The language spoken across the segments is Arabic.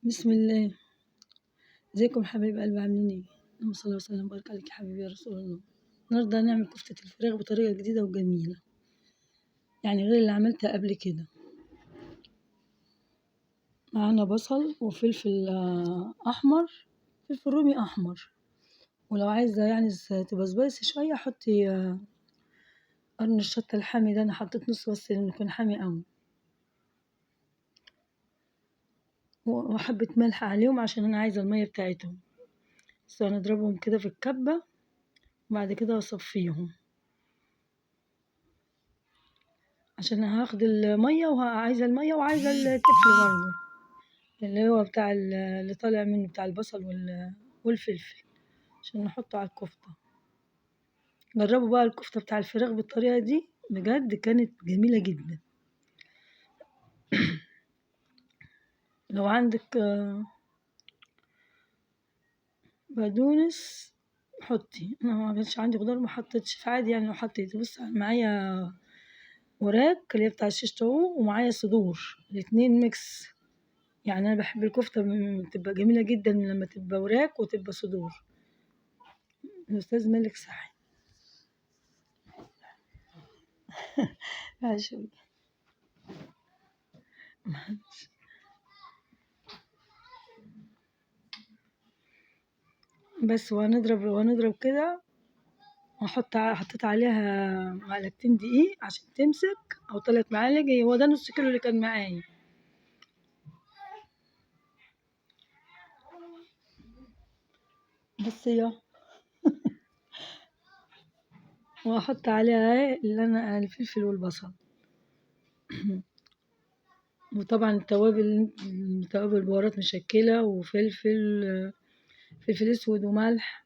بسم الله. ازيكم حبايب قلبي، عاملين ايه؟ اللهم صل وسلم وبارك عليك يا حبيبي يا رسول الله. النهارده هنعمل كفتة الفراخ بطريقة جديدة وجميلة، يعني غير اللي عملتها قبل كده. معانا بصل وفلفل احمر، فلفل رومي احمر، ولو عايزة يعني تبقى سبايسي شوية حطي قرن الشطة الحامي ده. انا حطيت نص بس لانه يكون حامي اوي، وحبة ملح عليهم عشان انا عايزة المية بتاعتهم. بس هنضربهم كده في الكبة وبعد كده اصفيهم، عشان هاخد المية وعايزة المية وعايزة التفل برضه اللي هو بتاع اللي طالع منه بتاع البصل والفلفل عشان نحطه على الكفتة. جربوا بقى الكفتة بتاع الفراخ بالطريقة دي، بجد كانت جميلة جدا. لو عندك بقدونس حطي، انا ما كانش عندي خضار ما حطيتش، فعادي يعني لو حطيت. بص معايا وراك اللي هي بتاع الشيش طاووق، ومعايا صدور، الاتنين ميكس. يعني انا بحب الكفتة بتبقى جميلة جدا لما تبقى وراك وتبقى صدور. الأستاذ مالك صحي. عشان بس وهنضرب كده، حطيت عليها معلقتين دقيق عشان تمسك، أو 3 معالق. هو ده نص كيلو اللي كان معايا. بس وهحط عليها اللي أنا الفلفل والبصل. وطبعا التوابل بهارات مشكلة وفلفل، فلفل اسود وملح.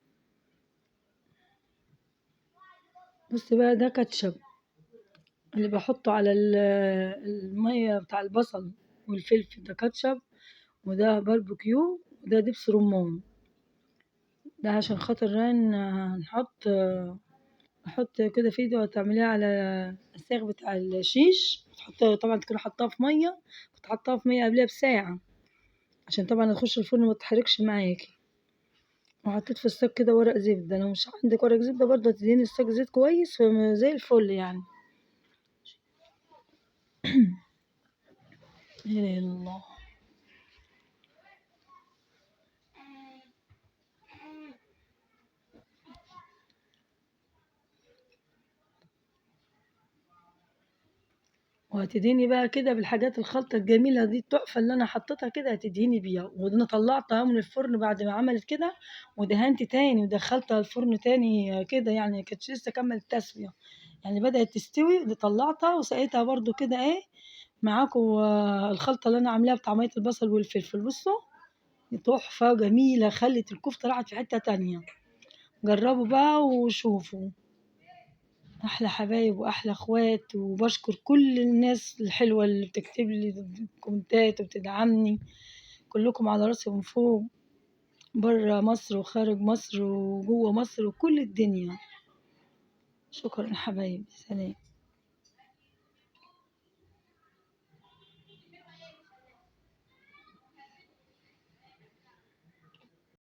بص بقى، ده كاتشب اللي بحطه على المية بتاع البصل والفلفل، ده كاتشب. وده باربيكيو، وده دبس رمان. ده عشان خاطر نحط كده فيديو هتعمليها على الساغ بتاع الشيش. طبعا تكون حطاها في مية، كنت حطاها في مية قبلها بساعة عشان طبعا تخش الفرن وما تتحرقش معاكي. وحطيت في الصاج كده ورق زبدة. لو مش عندك ورق زبدة برضه تدهني الصاج زيت كويس زي الفل يعني. لا إله إلا الله. وهتدهني بقى كده بالحاجات الخلطة الجميلة دي التحفة اللي أنا حطيتها كده، هتدهني بيها. وأنا طلعتها من الفرن بعد ما عملت كده، ودهنت تاني ودخلتها الفرن تاني كده، يعني كانتش لسه كملت تسوية، يعني بدأت تستوي. اللي طلعتها وسقيتها برضو كده ايه معاكم الخلطة اللي أنا عاملاها بتاع مية البصل والفلفل. بصوا تحفة جميلة، خلت الكفتة راحت في حتة تانية. جربوا بقى وشوفوا. احلى حبايب واحلى اخوات، وبشكر كل الناس الحلوه اللي بتكتب لي كومنتات وبتدعمني. كلكم على راسي من فوق، بره مصر وخارج مصر وجوه مصر وكل الدنيا. شكرا حبايبي، سلام.